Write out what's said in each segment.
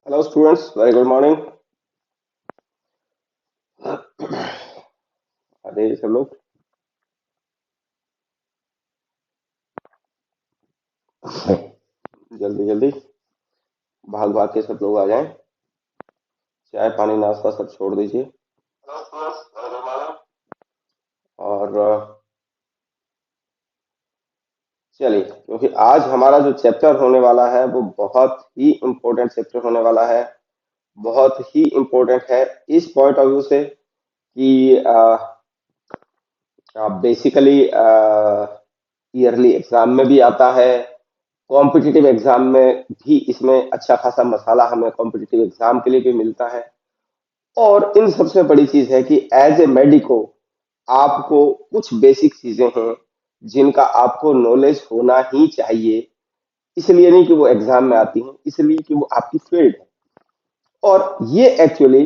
Hello students, very good morning. अरे सब लोग जल्दी जल्दी भाग भाग के सब लोग आ जाएं। चाय पानी नाश्ता सब छोड़ दीजिए। और चलिए, क्योंकि आज हमारा जो चैप्टर होने वाला है वो बहुत ही इम्पोर्टेंट चैप्टर होने वाला है। बहुत ही इम्पोर्टेंट है इस पॉइंट ऑफ व्यू से कि बेसिकली ईयरली एग्जाम में भी आता है। कॉम्पिटिटिव एग्जाम में भी इसमें अच्छा खासा मसाला हमें कॉम्पिटिटिव एग्जाम के लिए भी मिलता है। और इन सबसे बड़ी चीज है कि एज ए मेडिको आपको कुछ बेसिक चीजें हैं जिनका आपको नॉलेज होना ही चाहिए। इसलिए नहीं कि वो एग्जाम में आती हैं, इसलिए कि वो आपकी फील्ड है। और ये एक्चुअली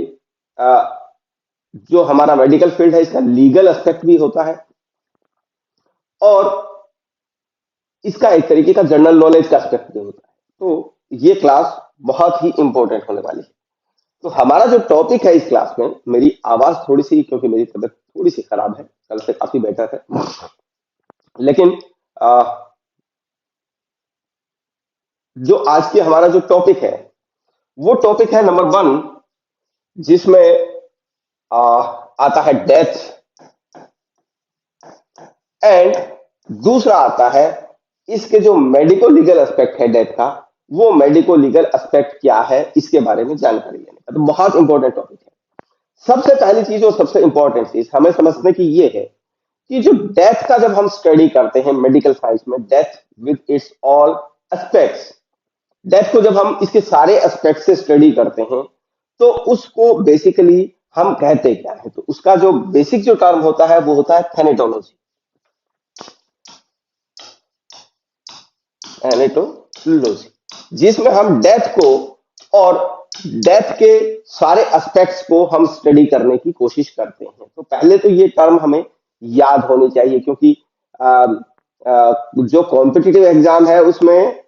जो हमारा मेडिकल फील्ड है इसका लीगल एस्पेक्ट भी होता है, और इसका एक तरीके का जनरल नॉलेज का एस्पेक्ट भी होता है। तो ये क्लास बहुत ही इंपॉर्टेंट होने वाली है। तो हमारा जो टॉपिक है इस क्लास में, मेरी आवाज थोड़ी सी, क्योंकि मेरी तबीयत थोड़ी सी खराब है, कल से काफी बेटर है, लेकिन आ, जो आज की हमारा जो टॉपिक है वो टॉपिक है नंबर 1, जिसमें आ, आता है डेथ, एंड दूसरा आता है इसके जो मेडिको लीगल एस्पेक्ट है डेथ का, वो मेडिको लीगल एस्पेक्ट क्या है इसके बारे में जानकारी लेने का। तो बहुत इंपॉर्टेंट टॉपिक है। सबसे पहली चीज और सबसे इंपॉर्टेंट चीज हमें समझने की ये है कि जो डेथ का जब हम स्टडी करते हैं मेडिकल साइंस में, death with its all aspects, death को जब हम इसके सारे एस्पेक्ट से स्टडी करते हैं तो उसको बेसिकली हम कहते क्या है। तो उसका जो बेसिक जो टर्म होता है वो होता है थैनेटोलॉजी। थैनेटोलॉजी जिसमें हम डेथ को और डेथ के सारे एस्पेक्ट्स को हम स्टडी करने की कोशिश करते हैं। तो पहले तो ये टर्म हमें याद होनी चाहिए, क्योंकि जो कॉम्पिटिटिव एग्जाम है उसमें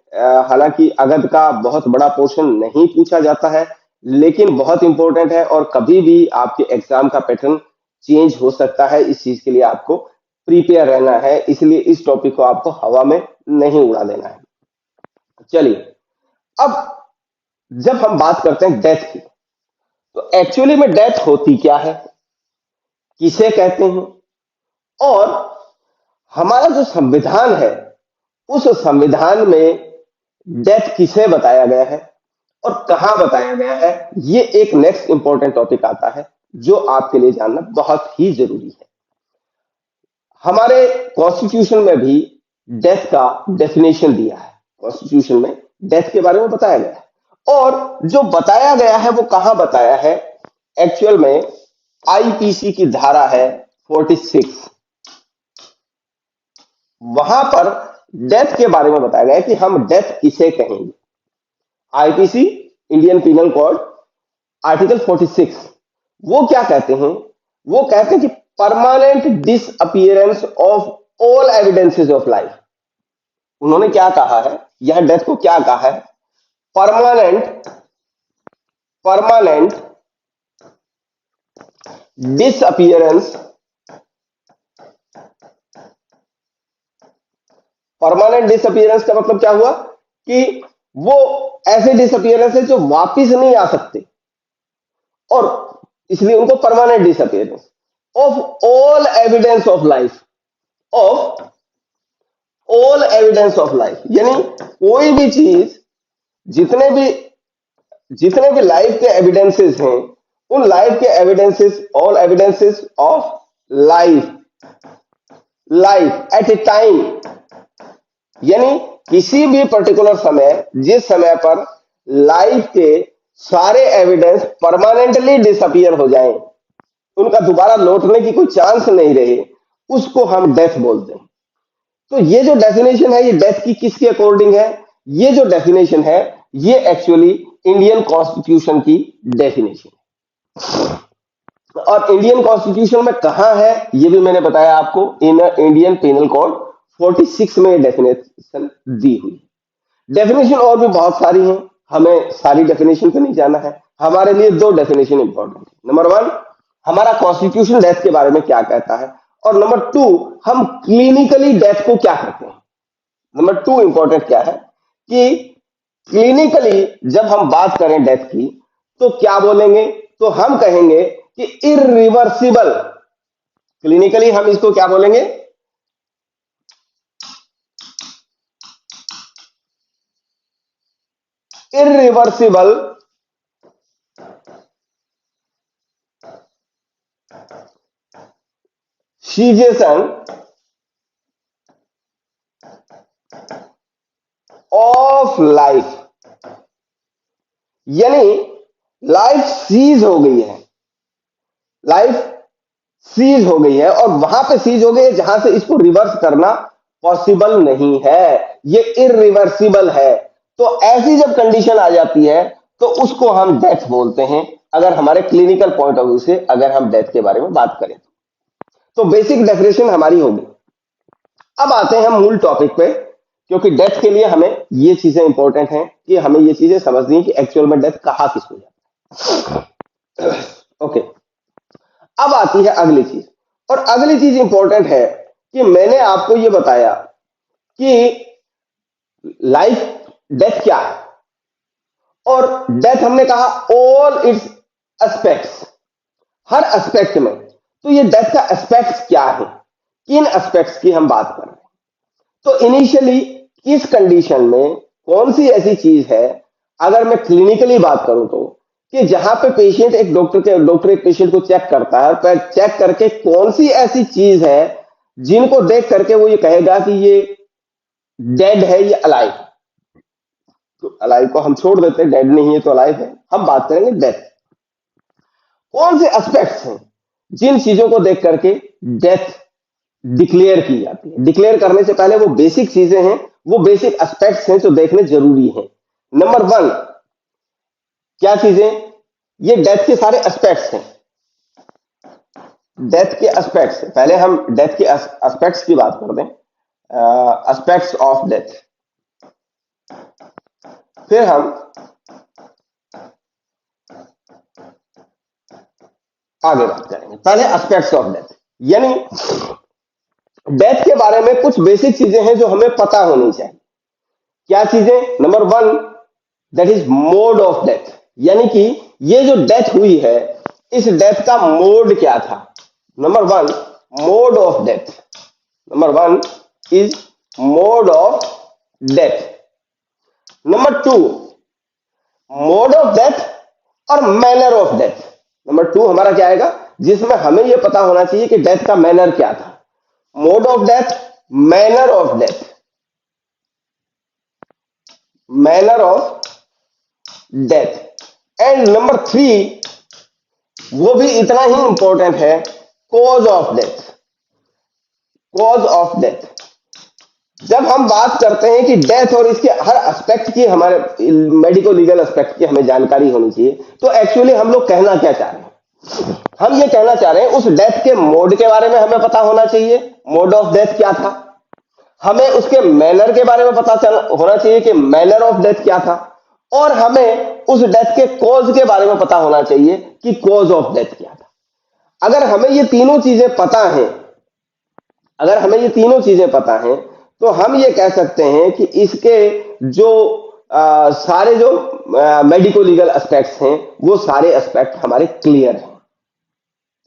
हालांकि अगध का बहुत बड़ा पोर्शन नहीं पूछा जाता है, लेकिन बहुत इंपॉर्टेंट है। और कभी भी आपके एग्जाम का पैटर्न चेंज हो सकता है, इस चीज के लिए आपको प्रिपेयर रहना है। इसलिए इस टॉपिक को आपको हवा में नहीं उड़ा देना है। चलिए, अब जब हम बात करते हैं डेथ की, तो एक्चुअली में डेथ होती क्या है, किसे कहते हैं, और हमारा जो संविधान है उस संविधान में डेथ किसे बताया गया है और कहां बताया गया है, ये एक नेक्स्ट इंपॉर्टेंट टॉपिक आता है जो आपके लिए जानना बहुत ही जरूरी है। हमारे कॉन्स्टिट्यूशन में भी डेथ का डेफिनेशन दिया है। कॉन्स्टिट्यूशन में डेथ के बारे में बताया गया है, और जो बताया गया है वो कहां बताया है, एक्चुअल में आईपीसी की धारा है 46, वहां पर डेथ के बारे में बताया गया है कि हम डेथ किसे कहेंगे। IPC, Indian penal code, article 46, वो क्या कहते हैं, वो कहते हैं कि permanent disappearance of all evidences of life. उन्होंने क्या कहा है, यह डेथ को क्या कहा है, permanent permanent disappearance permanent disappearance का मतलब क्या हुआ कि वो ऐसे डिसअपियरेंस है जो वापिस नहीं आ सकते, और इसलिए उनको permanent disappearance of all evidence of life, of all evidence of life, यानी कोई भी चीज, जितने भी जितने भी लाइफ के एविडेंसेस हैं, उन लाइफ के evidences, all evidences of life, life at A time, यानी किसी भी पर्टिकुलर समय, जिस समय पर लाइफ के सारे एविडेंस परमानेंटली डिसअपियर हो जाएं, उनका दोबारा लौटने की कोई चांस नहीं रहे, उसको हम डेथ बोलते हैं। तो ये जो डेफिनेशन है, ये डेथ की किसके अकॉर्डिंग है, ये जो डेफिनेशन है ये एक्चुअली इंडियन कॉन्स्टिट्यूशन की डेफिनेशन है। और इंडियन कॉन्स्टिट्यूशन में कहां है ये भी मैंने बताया आपको, इन इंडियन पिनल कोड 46 में डेफिनेशन दी हुई। डेफिनेशन और भी बहुत सारी हैं, हमें सारी डेफिनेशन तो नहीं जाना है, हमारे लिए दो डेफिनेशन इंपॉर्टेंट है। नंबर वन, हमारा कॉन्स्टिट्यूशन डेथ के बारे में क्या कहता है, और नंबर टू, हम क्लिनिकली डेथ को क्या कहते हैं। नंबर टू इंपॉर्टेंट क्या है कि क्लिनिकली जब हम बात करें डेथ की तो क्या बोलेंगे, तो हम कहेंगे कि इरिवर्सिबल। क्लिनिकली हम इसको क्या बोलेंगे, इरिवर्सिबल सीजेशन ऑफ लाइफ। यानी लाइफ सीज हो गई है, लाइफ सीज हो गई है, और वहां पे सीज हो गई है जहां से इसको रिवर्स करना पॉसिबल नहीं है, ये इरिवर्सिबल है। तो ऐसी जब कंडीशन आ जाती है तो उसको हम डेथ बोलते हैं, अगर हमारे क्लिनिकल पॉइंट ऑफ व्यू से अगर हम डेथ के बारे में बात करें तो बेसिक डेफिनेशन हमारी होगी। अब आते हैं हम मूल टॉपिक पे, क्योंकि डेथ के लिए हमें ये चीजें इंपॉर्टेंट हैं कि हमें ये चीजें समझनी है कि एक्चुअल में डेथ कहा किसको जाता है। ओके, अब आती है अगली चीज, और अगली चीज इंपॉर्टेंट है कि मैंने आपको ये बताया कि लाइफ डेथ क्या है, और डेथ हमने कहा all it's aspects, her aspect में। तो ये डेथ का एस्पेक्ट्स क्या है, किन एस्पेक्ट्स की हम बात कर रहे हैं। तो इनिशियली किस कंडीशन में कौन सी ऐसी चीज है, अगर मैं क्लिनिकली बात करूं तो, कि जहां पे पेशेंट एक डॉक्टर एक पेशेंट को चेक करता है, और चेक करके कौन सी ऐसी चीज है जिनको देख करके वो ये कहेगा कि ये डेड है, ये अलाइव। तो अलाइव को हम छोड़ देते हैं, डेड नहीं है तो अलाइव है, हम बात करेंगे डेथ। कौन से एस्पेक्ट्स हैं जिन चीजों को देख करके डेथ डिक्लेयर की जाती है। डिक्लेयर करने से पहले वो बेसिक चीजें हैं, वो बेसिक एस्पेक्ट्स हैं जो देखने जरूरी हैं। नंबर वन, क्या चीजें, ये डेथ के सारे एस्पेक्ट्स हैं, डेथ के एस्पेक्ट्स। पहले हम डेथ के एस्पेक्ट्स की बात कर दें, एस्पेक्ट्स ऑफ डेथ, फिर हम आगे बात करेंगे। पहले एस्पेक्ट्स ऑफ डेथ, यानी डेथ के बारे में कुछ बेसिक चीजें हैं जो हमें पता होनी चाहिए। क्या चीजें, number one, that is mode of death, यानी कि ये जो डेथ हुई है, इस डेथ का मोड क्या था। Number one, mode of death, number one is mode of death. Number two, mode of death और manner of death. Number two हमारा क्या आएगा, जिसमें हमें यह पता होना चाहिए कि डेथ का मैनर क्या था। Mode of death, manner of death, manner of death. And number three, वो भी इतना ही इंपॉर्टेंट है, cause of death, cause of death. जब हम बात करते हैं कि डेथ और इसके हर एस्पेक्ट की, हमारे मेडिको लीगल एस्पेक्ट की हमें जानकारी होनी चाहिए, तो एक्चुअली हम लोग कहना क्या चाह रहे हैं, हम ये कहना चाह रहे हैं उस डेथ के मोड के बारे में हमें पता होना चाहिए, मोड ऑफ डेथ क्या था। हमें उसके मैनर के बारे में पता होना चाहिए कि मैनर ऑफ डेथ क्या था, और हमें उस डेथ के कॉज के बारे में पता होना चाहिए कि कॉज ऑफ डेथ क्या था। अगर हमें ये तीनों चीजें पता हैं, अगर हमें ये तीनों चीजें पता हैं, तो हम ये कह सकते हैं कि इसके जो सारे जो मेडिको लीगल एस्पेक्ट्स हैं, वो सारे एस्पेक्ट हमारे क्लियर हैं।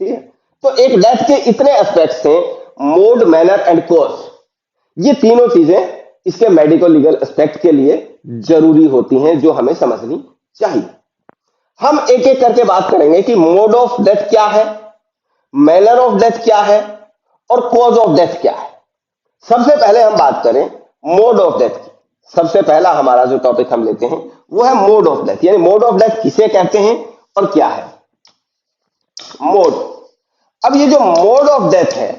ठीक है, तो एक डेथ के इतने एस्पेक्ट्स हैं, मोड, मैनर एंड कॉज। ये तीनों चीजें इसके मेडिको लीगल एस्पेक्ट के लिए जरूरी होती हैं, जो हमें समझनी चाहिए। हम एक एक करके बात करेंगे कि मोड ऑफ डेथ क्या है, मैनर ऑफ डेथ क्या है, और कॉज ऑफ डेथ क्या है। सबसे पहले हम बात करें मोड ऑफ डेथ की। सबसे पहला हमारा जो टॉपिक हम लेते हैं वो है मोड ऑफ डेथ, यानी मोड ऑफ डेथ किसे कहते हैं और क्या है मोड। अब ये जो मोड ऑफ डेथ है,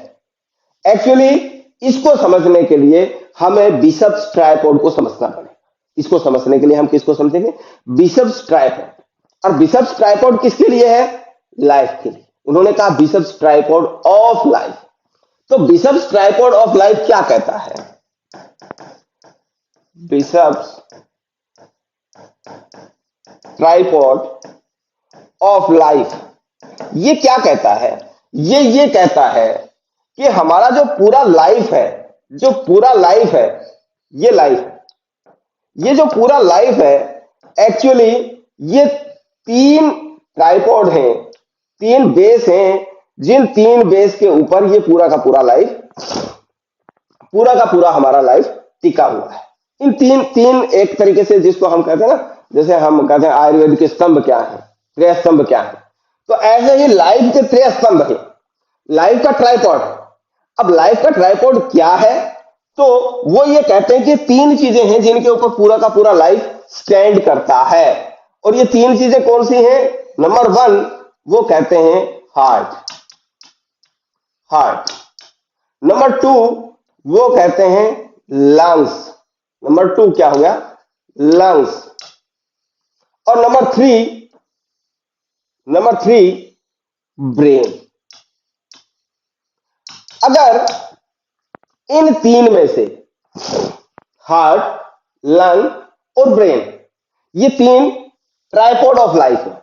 एक्चुअली इसको समझने के लिए हमें बिशप्स ट्राइपॉड को समझना पड़ेगा। इसको समझने के लिए हम किसको समझेंगे, बिशप्स ट्राइपॉड। और बिशप्स ट्राइपॉड किसके लिए है, लाइफ के लिए। उन्होंने कहा बिशप्स ट्राइपॉड ऑफ लाइफ। तो बिशप्स ट्राइपॉड ऑफ लाइफ क्या कहता है, बिशप्स ट्राइपॉड ऑफ लाइफ। ये क्या कहता है? ये कहता है कि हमारा जो पूरा लाइफ है, जो पूरा लाइफ है, ये लाइफ है, ये जो पूरा लाइफ है, एक्चुअली ये 3 ट्राइपॉड हैं, 3 बेस हैं, जिन 3 बेस के ऊपर ये पूरा का पूरा लाइफ, पूरा का पूरा हमारा लाइफ टिका हुआ है। इन तीन एक तरीके से, जिसको हम कहते हैं ना, जैसे हम कहते हैं आयुर्वेद के स्तंभ क्या है, त्रय स्तंभ क्या है, तो ऐसे ही लाइफ के त्रय स्तंभ है, लाइफ का ट्राइपॉड। अब लाइफ का ट्राइपॉड क्या है? तो वो ये कहते हैं कि 3 चीजें हैं जिनके ऊपर पूरा का पूरा लाइफ स्टैंड करता है। और ये 3 चीजें कौन सी हैं? नंबर 1 वो कहते हैं हार्ट, हार्ट। नंबर 2 वो कहते हैं लंग्स, नंबर 2 क्या हो गया? लंग्स। और नंबर 3 ब्रेन। अगर इन 3 में से हार्ट, लंग और ब्रेन, ये 3 ट्राइपॉड ऑफ लाइफ है,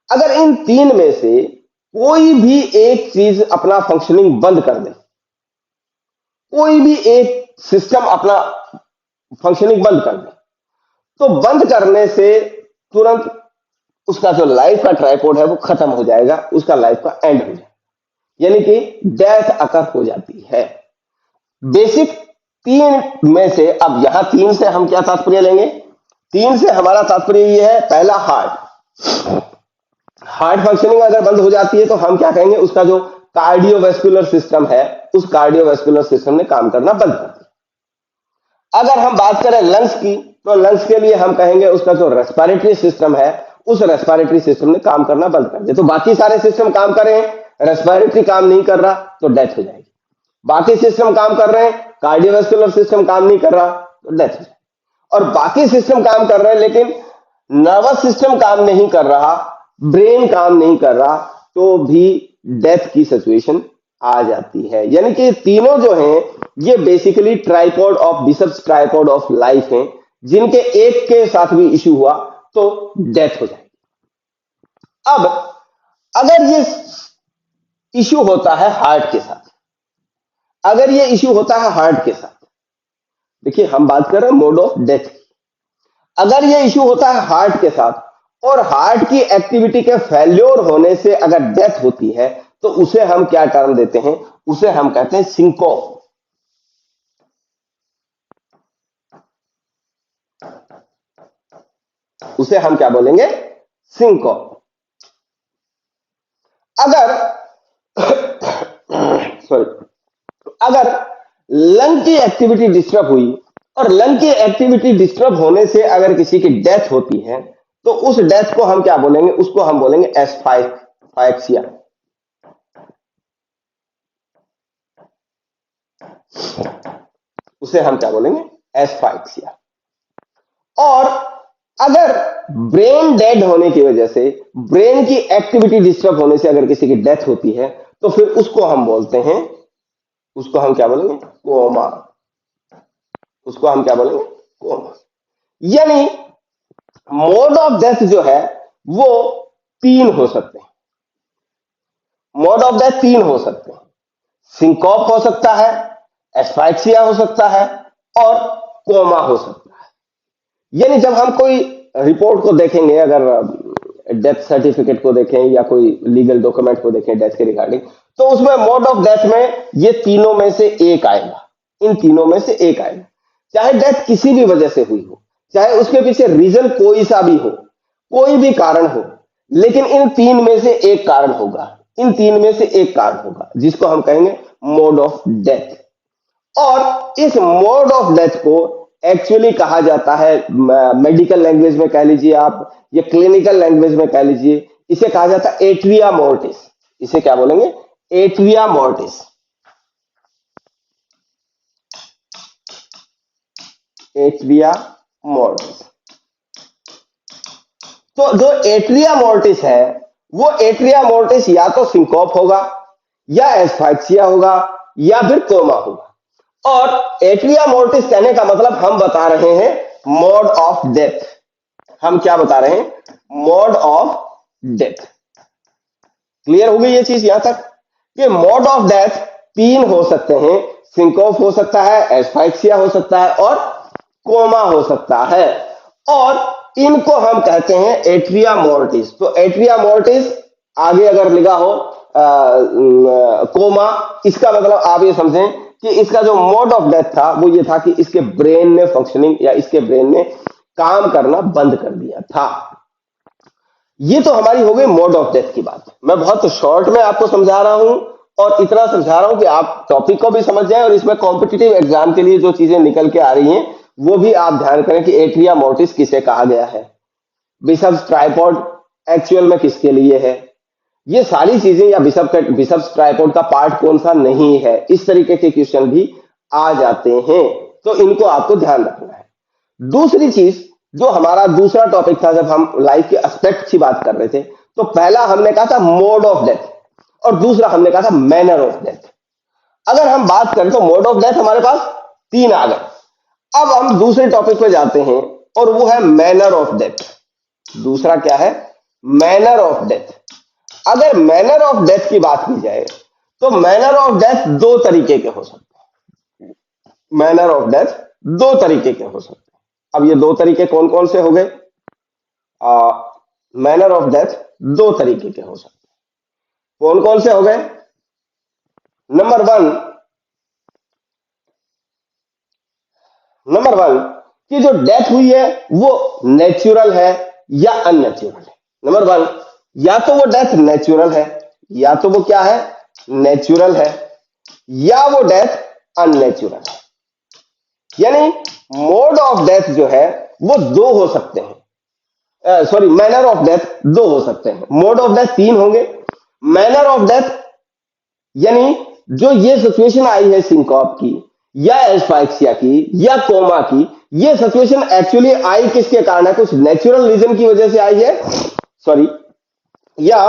अगर इन 3 में से कोई भी एक चीज अपना फंक्शनिंग बंद कर दे, कोई भी एक सिस्टम अपना फंक्शनिंग बंद कर दे, तो बंद करने से तुरंत उसका जो लाइफ का ट्राइपॉड है वो खत्म हो जाएगा, उसका लाइफ का एंड हो जाएगा, यानी कि डेथ अकर हो जाती है। बेसिक 3 में से, अब यहां 3 से हम क्या तात्पर्य लेंगे? 3 से हमारा तात्पर्य ये है, पहला हार्ट, हार्ट फंक्शनिंग अगर बंद हो जाती है तो हम क्या कहेंगे? उसका जो कार्डियोवैस्कुलर सिस्टम है, उस कार्डियोवैस्कुलर सिस्टम ने काम करना बंद कर दिया। अगर हम बात करें लंग्स की, तो लंग्स के लिए हम कहेंगे उसका जो रेस्पिरेटरी सिस्टम है, उस रेस्पिरेटरी सिस्टम ने काम करना बंद कर दिया। तो बाकी सारे सिस्टम काम कर रहे हैं, रेस्पिरेटरी काम नहीं कर रहा तो डेथ हो जाएगी। बाकी सिस्टम काम कर रहे हैं, कार्डियोवैस्कुलर सिस्टम काम नहीं कर रहा तो डेथ हो जाएगी। और बाकी सिस्टम काम कर रहे हैं लेकिन नर्वस सिस्टम काम नहीं कर रहा, ब्रेन काम नहीं कर रहा, तो भी डेथ की सिचुएशन आ जाती है। यानी कि तीनों जो हैं ये basically tripod of bishops tripod of life हैं, जिनके एक के साथ भी इश्यू हुआ तो डेथ हो जाएगी। अब अगर ये इश्यू होता है हार्ट के साथ, अगर ये इश्यू होता है हार्ट के साथ, देखिए हम बात कर रहे हैं मोड ऑफ डेथ की, अगर ये इश्यू होता है हार्ट के साथ और हार्ट की एक्टिविटी के फेल्योर होने से अगर डेथ होती है, तो उसे हम क्या टर्म देते हैं? उसे हम कहते हैं सिंकोप। उसे हम क्या बोलेंगे? सिंकोप। अगर सॉरी, अगर लंग की एक्टिविटी डिस्टर्ब हुई और लंग की एक्टिविटी डिस्टर्ब होने से अगर किसी की डेथ होती है, तो उस डेथ को हम क्या बोलेंगे? उसको हम बोलेंगे एस्फाइक्सिया। उसे हम क्या बोलेंगे? एस्फाइक्सिया। और अगर ब्रेन डेड होने की वजह से, ब्रेन की एक्टिविटी डिस्टर्ब होने से अगर किसी की डेथ होती है, तो फिर उसको हम बोलते हैं, उसको हम क्या बोलेंगे? कोमा। उसको हम क्या बोलेंगे? कोमा। यानी मोड ऑफ डेथ जो है वो 3 हो सकते हैं। मोड ऑफ डेथ 3 हो सकते हैं। सिंकोप हो सकता है, एस्फाइक्सिया हो सकता है और कोमा हो सकता है। यानी जब हम कोई रिपोर्ट को देखेंगे, अगर डेथ सर्टिफिकेट को देखें या कोई लीगल डॉक्यूमेंट को देखें डेथ के रिगार्डिंग, तो उसमें मोड ऑफ डेथ में ये तीनों में से एक आएगा, इन तीनों में से एक आएगा। चाहे डेथ किसी भी वजह से हुई हो, चाहे उसके पीछे रीजन कोई सा भी हो, कोई भी कारण हो, लेकिन इन 3 में से एक कारण होगा, इन 3 में से एक कारण होगा, जिसको हम कहेंगे मोड ऑफ डेथ। और इस मोड ऑफ डेथ को एक्चुअली कहा जाता है, मेडिकल लैंग्वेज में कह लीजिए आप, या क्लिनिकल लैंग्वेज में कह लीजिए, इसे कहा जाता है एट्रिया मोर्टिस। इसे क्या बोलेंगे? Atria mortis. Atria mortis. तो जो एट्रिया मोर्टिस है, वो एट्रिया मोर्टिस या तो सिंकोप होगा, या एस्फाइक्सिया होगा, या फिर कोमा होगा। और एट्रिया मोर्टिस कहने का मतलब हम बता रहे हैं मोड ऑफ डेथ। हम क्या बता रहे हैं, मोड ऑफ डेथ। क्लियर हो गई ये चीज यहां तक कि मोड ऑफ डेथ तीन हो सकते हैं, सिंकोप हो सकता है, एस्फाइक्सिया हो सकता है और कोमा हो सकता है, और इनको हम कहते हैं एट्रिया मोर्टिस। तो एट्रिया मोर्टिस आगे अगर लिखा हो कोमा, इसका मतलब आप ये समझें कि इसका जो मोड ऑफ डेथ था वो ये था कि इसके ब्रेन ने फंक्शनिंग या इसके ब्रेन ने काम करना बंद कर दिया था। ये तो हमारी हो गई मोड ऑफ डेथ की बात। मैं बहुत शॉर्ट में आपको समझा रहा हूं और इतना समझा रहा हूं कि आप टॉपिक को भी समझ जाएं और इसमें कॉम्पिटिटिव एग्जाम के लिए जो चीजें निकल के आ रही हैं वो भी आप ध्यान करें कि एट्रिया मोर्टिस किसे कहा गया है, बिशप्स ट्राइपॉड एक्चुअल में किसके लिए है, ये सारी चीजें, या बिशप्स ट्राइपॉड का पार्ट कौन सा नहीं है, इस तरीके के क्वेश्चन भी आ जाते हैं, तो इनको आपको ध्यान रखना है। दूसरी चीज जो हमारा दूसरा टॉपिक था, जब हम लाइफ के एस्पेक्ट की बात कर रहे थे, तो पहला हमने कहा था मोड ऑफ डेथ और दूसरा हमने कहा था मैनर ऑफ डेथ। अगर हम बात करें तो मोड ऑफ डेथ हमारे पास तीन आ गए। अब हम दूसरे टॉपिक पे जाते हैं और वो है मैनर ऑफ डेथ। दूसरा क्या है, मैनर ऑफ डेथ। अगर मैनर ऑफ डेथ की बात की जाए तो मैनर ऑफ डेथ दो तरीके के हो सकते हैं। मैनर ऑफ डेथ दो तरीके के हो सकते हैं। अब ये दो तरीके कौन कौन से हो गए? मैनर ऑफ डेथ दो तरीके के हो सकते हैं। कौन कौन से हो गए? नंबर वन कि जो डेथ हुई है वो नेचुरल है या अननेचुरल है। नंबर वन, या तो वो डेथ नेचुरल है, या तो वो क्या है, नेचुरल है, या वो डेथ अननेचुरल है। यानी मोड ऑफ डेथ जो है वो दो हो सकते हैं, सॉरी मैनर ऑफ डेथ दो हो सकते हैं। मोड ऑफ डेथ तीन होंगे, मैनर ऑफ डेथ यानी जो ये सिचुएशन आई है सिंकॉप की या एस्फाइक्सिया की या कोमा की, ये सिचुएशन एक्चुअली आई किसके कारण है? कुछ नेचुरल रीजन की वजह से आई है, सॉरी, या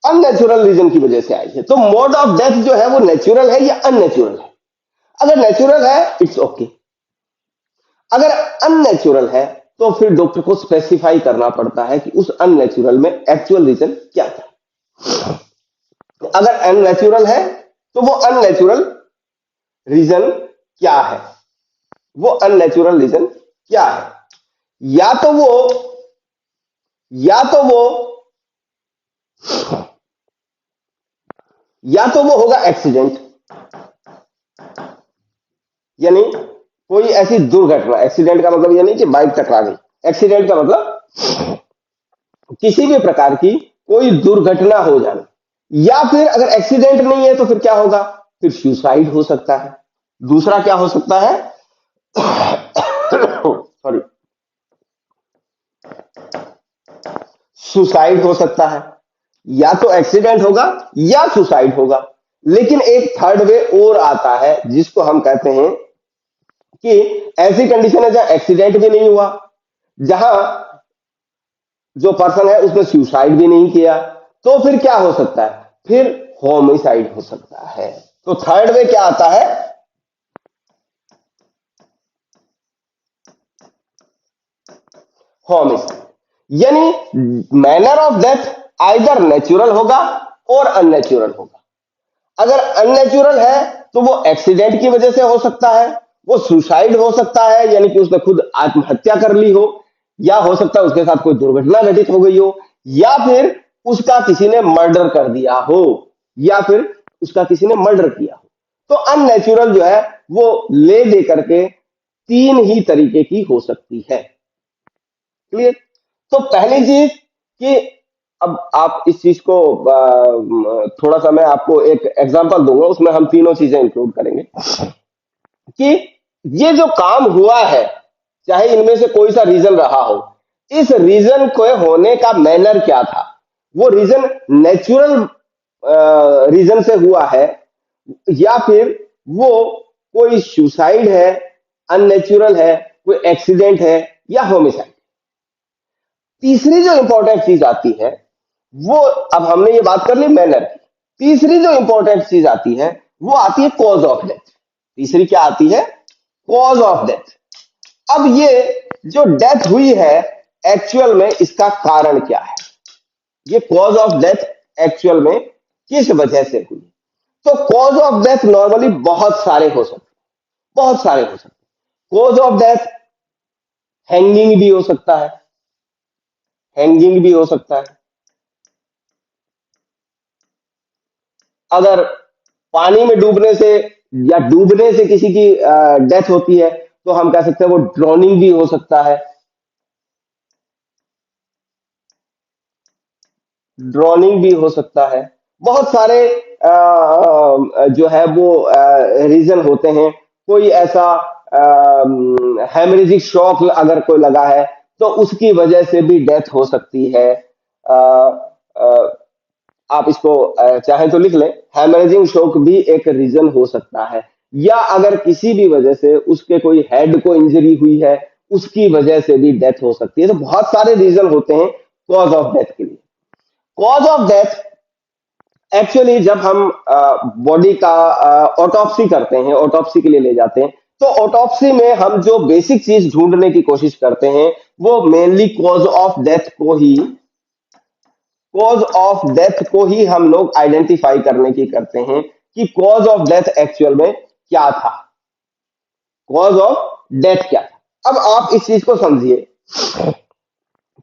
अननेचुरल रीजन की वजह से आई है। तो मोड ऑफ डेथ जो है वो नेचुरल है या अननेचुरल है? अगर नेचुरल है इट्स ओके, अगर अननेचुरल है तो फिर डॉक्टर को स्पेसिफाई करना पड़ता है कि उस अननेचुरल में एक्चुअल रीजन क्या था। अगर अननेचुरल है तो वो अननेचुरल रीजन क्या है, वो अननेचुरल रीजन क्या है? या तो वो होगा एक्सीडेंट, यानी कोई ऐसी दुर्घटना। एक्सीडेंट का मतलब ये नहीं कि बाइक टकरा गई, एक्सीडेंट का मतलब किसी भी प्रकार की कोई दुर्घटना हो जाना। या फिर अगर एक्सीडेंट नहीं है तो फिर क्या होगा? फिर सुसाइड हो सकता है। दूसरा क्या हो सकता है? सॉरी, सुसाइड हो सकता है। या तो एक्सीडेंट होगा या सुसाइड होगा। लेकिन एक थर्ड वे और आता है जिसको हम कहते हैं कि ऐसी कंडीशन है जहां एक्सीडेंट भी नहीं हुआ, जहां जो पर्सन है उसने सुसाइड भी नहीं किया, तो फिर क्या हो सकता है? फिर होमिसाइड हो सकता है। तो थर्ड वे क्या आता है? होमिसाइड। यानी manner of death either natural होगा और अननेचुरल होगा। अगर अननेचुरल है तो वो एक्सीडेंट की वजह से हो सकता है, वो सुसाइड हो सकता है यानी कि उसने खुद आत्महत्या कर ली हो, या हो सकता है उसके साथ कोई दुर्घटना घटित हो गई हो, या फिर उसका किसी ने मर्डर कर दिया हो, या फिर उसका किसी ने मर्डर किया हो। तो अननेचुरल जो है वो ले दे करके तीन ही तरीके की हो सकती है। क्लियर? तो पहली चीज कि अब आप इस चीज को थोड़ा सा मैं आपको एक एग्जांपल दूंगा, उसमें हम तीनों चीजें इंक्लूड करेंगे कि ये जो काम हुआ है, चाहे इनमें से कोई सा रीजन रहा हो, इस रीजन को होने का मैनर क्या था? वो रीजन नेचुरल रीजन से हुआ है, या फिर वो कोई सुसाइड है, अननेचुरल है, कोई एक्सीडेंट है, या होमिसाइड। तीसरी जो इंपॉर्टेंट चीज आती है वो, अब हमने ये बात कर ली मैनर की, तीसरी जो इंपॉर्टेंट चीज आती है वो आती है कॉज ऑफ डेथ। तीसरी क्या आती है? Cause of death. अब ये जो डेथ हुई है एक्चुअल में इसका कारण क्या है, ये कॉज ऑफ डेथ एक्चुअल में किस वजह से हुई। तो कॉज ऑफ डेथ नॉर्मली बहुत सारे हो सकते हैं, बहुत सारे हो सकते हैं। कॉज ऑफ डेथ हैंगिंग भी हो सकता है, हैंगिंग भी हो सकता है। अगर पानी में डूबने से या डूबने से किसी की डेथ होती है तो हम कह सकते हैं वो ड्रोनिंग भी हो सकता है, ड्रोनिंग भी हो सकता है। बहुत सारे जो है वो रीजन होते हैं। कोई ऐसा हेमरेजिक शॉक अगर कोई लगा है तो उसकी वजह से भी डेथ हो सकती है। अ, अ, आप इसको चाहे तो लिख लें, हेमरेजिंग शॉक भी एक रीजन हो सकता है। या अगर किसी भी वजह से उसके कोई हेड को इंजरी हुई है उसकी वजह से भी डेथ हो सकती है। तो बहुत सारे रीजन होते हैं कॉज ऑफ डेथ के लिए। कॉज ऑफ डेथ एक्चुअली जब हम बॉडी का ऑटोप्सी करते हैं, ऑटोप्सी के लिए ले जाते हैं, तो ऑटोप्सी में हम जो बेसिक चीज ढूंढने की कोशिश करते हैं वो मेनली कॉज ऑफ डेथ को ही हम लोग आइडेंटिफाई करने की करते हैं कि कॉज ऑफ डेथ एक्चुअल में क्या था, कॉज ऑफ डेथ क्या था। अब आप इस चीज को समझिए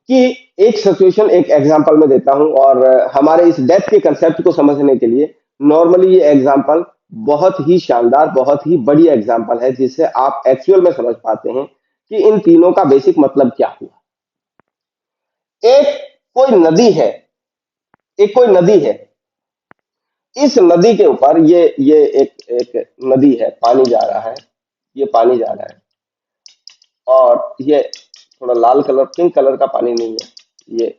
कि एक सिचुएशन, एक एग्जांपल मैं देता हूं, और हमारे इस डेथ के कंसेप्ट को समझने के लिए नॉर्मली ये एग्जांपल बहुत ही शानदार, बहुत ही बड़ी एग्जांपल है जिससे आप एक्चुअल में समझ पाते हैं कि इन तीनों का बेसिक मतलब क्या हुआ। एक कोई नदी है, एक कोई नदी है, इस नदी के ऊपर ये एक एक नदी है, पानी जा रहा है, ये पानी जा रहा है, और ये थोड़ा लाल कलर, पिंक कलर का पानी नहीं है, ये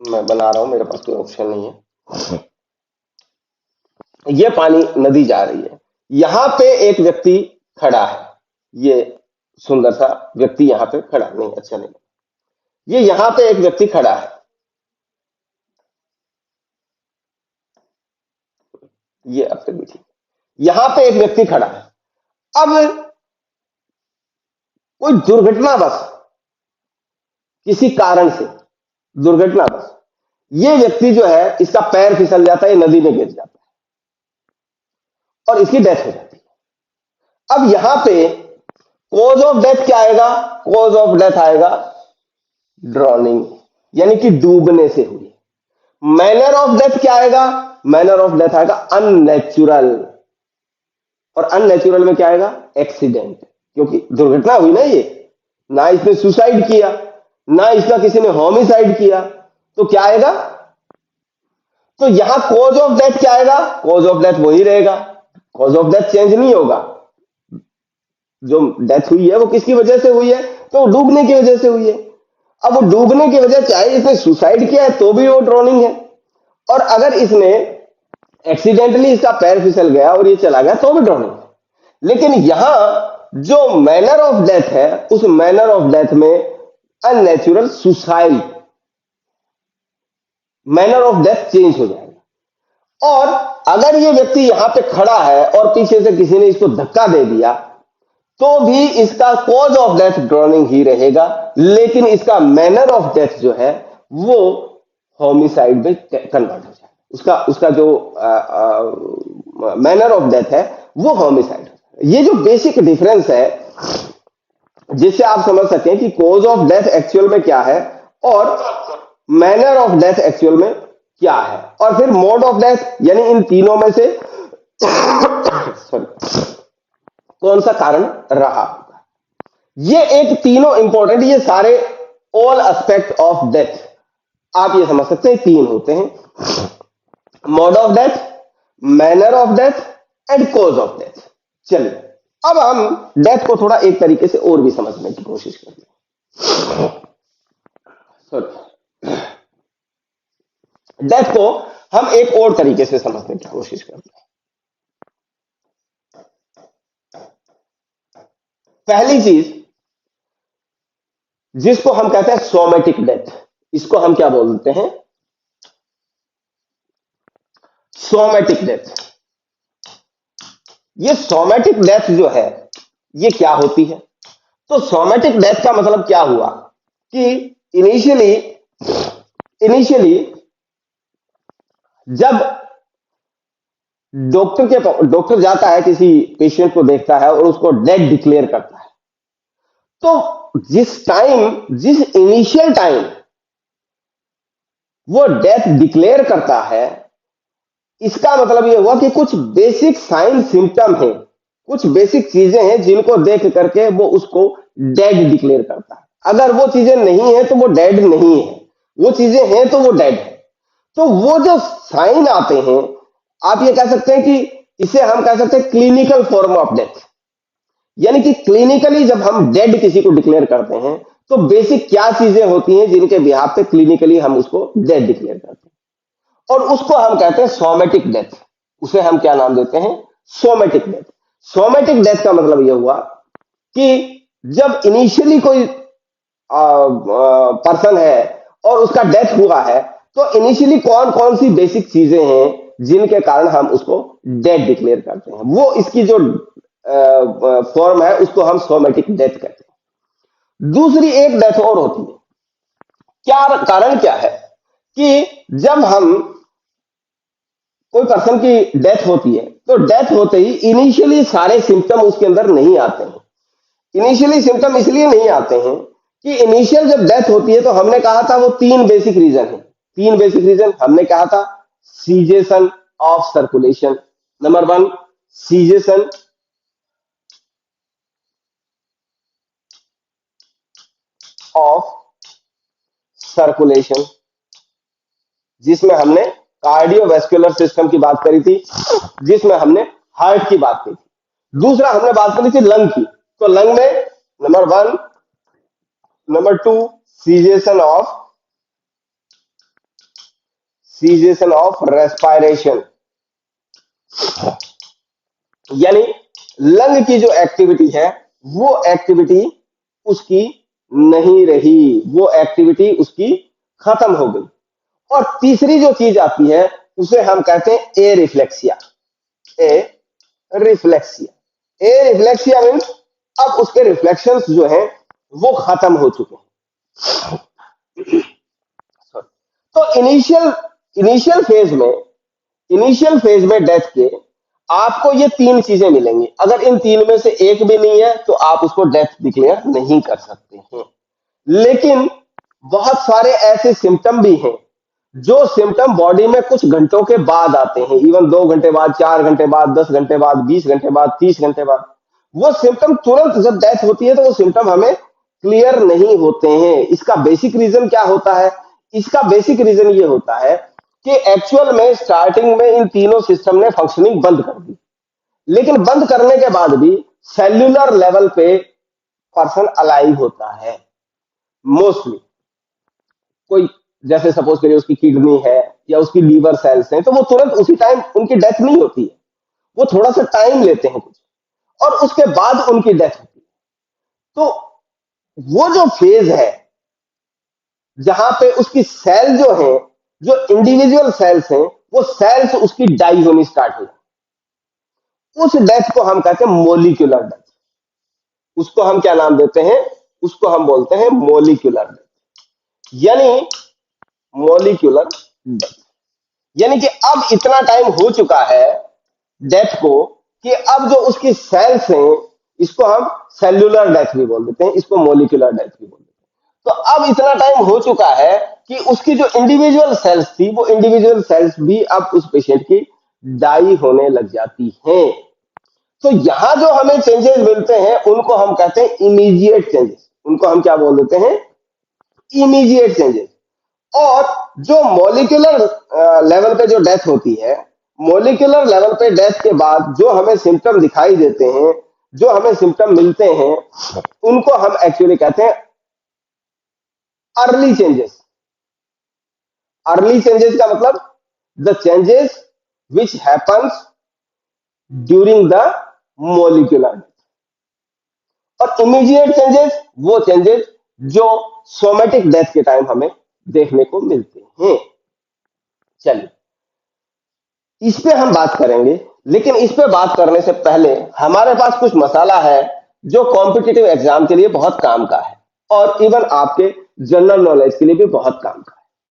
मैं बना रहा हूं, मेरे पास कोई ऑप्शन नहीं है। ये पानी नदी जा रही है, यहां पे एक व्यक्ति खड़ा है, ये सुंदर सा व्यक्ति यहां पे खड़ा नहीं, अच्छा नहीं, ये यहां पे एक व्यक्ति खड़ा है, ये अब तक भी ठीक, यहां पे एक व्यक्ति खड़ा है। अब कोई दुर्घटनावश, किसी कारण से दुर्घटनावश ये व्यक्ति जो है इसका पैर फिसल जाता है, ये नदी में गिर जाता है और इसकी डेथ हो जाती है। अब यहां पे कॉज ऑफ डेथ क्या आएगा, कॉज ऑफ डेथ आएगा ड्रॉनिंग, यानी कि डूबने से हुई। मैनर ऑफ डेथ क्या आएगा, मैनर ऑफ डेथ आएगा अननेचुरल, और अननेचुरल में क्या आएगा, एक्सीडेंट, क्योंकि दुर्घटना हुई ना, ये ना इसने सुसाइड किया, ना इसका किसी ने होमिसाइड किया, तो क्या आएगा, तो यहां कॉज ऑफ डेथ क्या आएगा, कॉज ऑफ डेथ वही रहेगा, कॉज ऑफ डेथ चेंज नहीं होगा। जो डेथ हुई है वो किसकी वजह से हुई है, तो डूबने की वजह से हुई है। अब वो डूबने की वजह, चाहे इसने सुसाइड किया है तो भी वो ड्रोनिंग है, और अगर इसने एक्सीडेंटली इसका पैर फिसल गया और ये चला गया तो भी ड्रोनिंग है। लेकिन यहां जो मैनर ऑफ डेथ है, उस मैनर ऑफ डेथ में unnatural suicide, manner of death change हो जाएगा। और अगर ये व्यक्ति यहां पे खड़ा है और पीछे से किसी ने इसको धक्का दे दिया तो भी इसका कॉज ऑफ डेथ ड्रोनिंग ही रहेगा, लेकिन इसका मैनर ऑफ डेथ जो है वो होमिसाइड में कन्वर्ट हो जाएगा। उसका उसका जो मैनर ऑफ डेथ है वो होमिसाइड। ये जो बेसिक डिफरेंस है जिससे आप समझ सकें कि कॉज ऑफ डेथ एक्चुअल में क्या है और मैनर ऑफ डेथ एक्चुअल में क्या है, और फिर मोड ऑफ डेथ, यानी इन तीनों में से सॉरी कौन सा कारण रहा होगा। ये एक तीनों इंपॉर्टेंट, ये सारे ऑल एस्पेक्ट ऑफ डेथ आप ये समझ सकते हैं तीन होते हैं, mode of death, manner of death and cause of death. चलिए अब हम डेथ को थोड़ा एक तरीके से और भी समझने की कोशिश करते हैं। सॉरी, डेथ को हम एक और तरीके से समझने की कोशिश करते हैं। पहली चीज जिसको हम कहते हैं सोमेटिक डेथ, इसको हम क्या बोलते हैं, सोमेटिक डेथ। ये सोमेटिक डेथ जो है ये क्या होती है, तो सोमेटिक डेथ का मतलब क्या हुआ कि इनिशियली इनिशियली जब डॉक्टर जाता है, किसी पेशेंट को देखता है और उसको डेड डिक्लेयर करता है, तो जिस इनिशियल टाइम वो डेथ डिक्लेयर करता है, इसका मतलब ये हुआ कि कुछ बेसिक साइन सिम्टम है, कुछ बेसिक चीजें हैं जिनको देख करके वो उसको डेड डिक्लेयर करता है। अगर वो चीजें नहीं है तो वो डेड नहीं है, वो चीजें हैं तो वो डेड है। तो वो जो साइन आते हैं, आप ये कह सकते हैं कि इसे हम कह सकते हैं क्लिनिकल फॉर्म ऑफ डेथ। यानी कि क्लिनिकली जब हम डेड किसी को डिक्लेयर करते हैं, तो बेसिक क्या चीजें होती हैं जिनके बिहाफ पे क्लिनिकली हम उसको डेड डिक्लेयर करते हैं, और उसको हम कहते हैं सोमेटिक डेथ। उसे हम क्या नाम देते हैं? Somatic death. सोमेटिक डेथ का मतलब यह हुआ कि जब इनिशियली कोई पर्सन है और उसका डेथ हुआ है, तो इनिशियली कौन कौन सी बेसिक चीजें हैं जिनके कारण हम उसको डेड डिक्लेयर करते हैं, वो इसकी जो फॉर्म है उसको हम सोमेटिक डेथ कहते हैं। दूसरी एक डेथ और होती है। क्या कारण क्या है कि जब हम कोई पर्सन की डेथ होती है, तो डेथ होते ही इनिशियली सारे सिम्टम उसके अंदर नहीं आते हैं। इनिशियली सिम्टम इसलिए नहीं आते हैं कि इनिशियल जब डेथ होती है, तो हमने कहा था वो तीन बेसिक रीजन है। तीन बेसिक रीजन हमने कहा था। Cessation of circulation, number one, cessation of circulation, जिसमें हमने कार्डियोवैस्कुलर सिस्टम की बात करी थी, जिसमें हमने हार्ट की बात की थी। दूसरा हमने बात करी थी लंग की। तो लंग में number one, number two, cessation of respiration. यानी लंग की जो एक्टिविटी है, वो एक्टिविटी उसकी नहीं रही, वो एक्टिविटी उसकी खत्म हो गई। और तीसरी जो चीज आती है उसे हम कहते हैं ए रिफ्लेक्सिया। ए रिफ्लेक्सिया, ए रिफ्लेक्सिया मीन्स अब उसके रिफ्लेक्शंस जो हैं वो खत्म हो चुके हैं। तो इनिशियल फेज में डेथ के आपको ये तीन चीजें मिलेंगी। अगर इन तीन में से एक भी नहीं है तो आप उसको डेथ डिक्लेयर नहीं कर सकते हैं। लेकिन बहुत सारे ऐसे सिम्टम भी हैं जो सिम्टम बॉडी में कुछ घंटों के बाद आते हैं, इवन 2 घंटे बाद, 4 घंटे बाद, 10 घंटे बाद, 20 घंटे बाद, 30 घंटे बाद। वो सिम्टम तुरंत जब डेथ होती है तो वो सिम्टम हमें क्लियर नहीं होते हैं। इसका बेसिक रीजन क्या होता है? इसका बेसिक रीजन ये होता है कि एक्चुअल में स्टार्टिंग में इन तीनों सिस्टम ने फंक्शनिंग बंद कर दी, लेकिन बंद करने के बाद भी सेल्यूलर लेवल पे पर्सन अलाइव होता है मोस्टली। कोई जैसे सपोज करिए उसकी किडनी है या उसकी लीवर सेल्स हैं, तो वो तुरंत उसी टाइम उनकी डेथ नहीं होती है, वो थोड़ा सा टाइम लेते हैं कुछ, और उसके बाद उनकी डेथ होती है। तो वो जो फेज है जहां पे उसकी सेल जो है, जो इंडिविजुअल सेल्स हैं, वो सेल्स उसकी डाई होनी स्टार्ट हो, उस डेथ को हम कहते हैं मोलिकुलर डेथ। उसको हम क्या नाम देते हैं? उसको हम बोलते हैं मोलिकुलर डेथ। यानी मोलिकुलर डेथ यानी कि अब इतना टाइम हो चुका है डेथ को कि अब जो उसकी सेल्स हैं, इसको हम सेल्यूलर डेथ भी बोल देते हैं, इसको मोलिकुलर डेथ भी बोल देते हैं। तो अब इतना टाइम हो चुका है कि उसकी जो इंडिविजुअल सेल्स थी, वो इंडिविजुअल सेल्स भी अब उस पेशेंट की डाई होने लग जाती हैं। तो यहां जो हमें चेंजेस मिलते हैं उनको हम कहते हैं इमीडिएट चेंजेस। उनको हम क्या बोल देते हैं? Immediate changes. और जो मॉलिक्यूलर लेवल पे जो डेथ होती है, मॉलिक्यूलर लेवल पे डेथ के बाद जो हमें सिम्टम दिखाई देते हैं, जो हमें सिम्टम मिलते हैं, उनको हम एक्चुअली कहते हैं अर्ली चेंजेस। अर्ली चेंजेस का मतलब the changes which happens during the molecular. और इमीडिएट चेंजेस वो चेंजेस जो सोमेटिक डेथ के टाइम हमें देखने को मिलते हैं। चलिए इस पे हम बात करेंगे, लेकिन इस पे बात करने से पहले हमारे पास कुछ मसाला है जो कॉम्पिटिटिव एग्जाम के लिए बहुत काम का है और इवन आपके जनरल नॉलेज के लिए भी बहुत काम का है।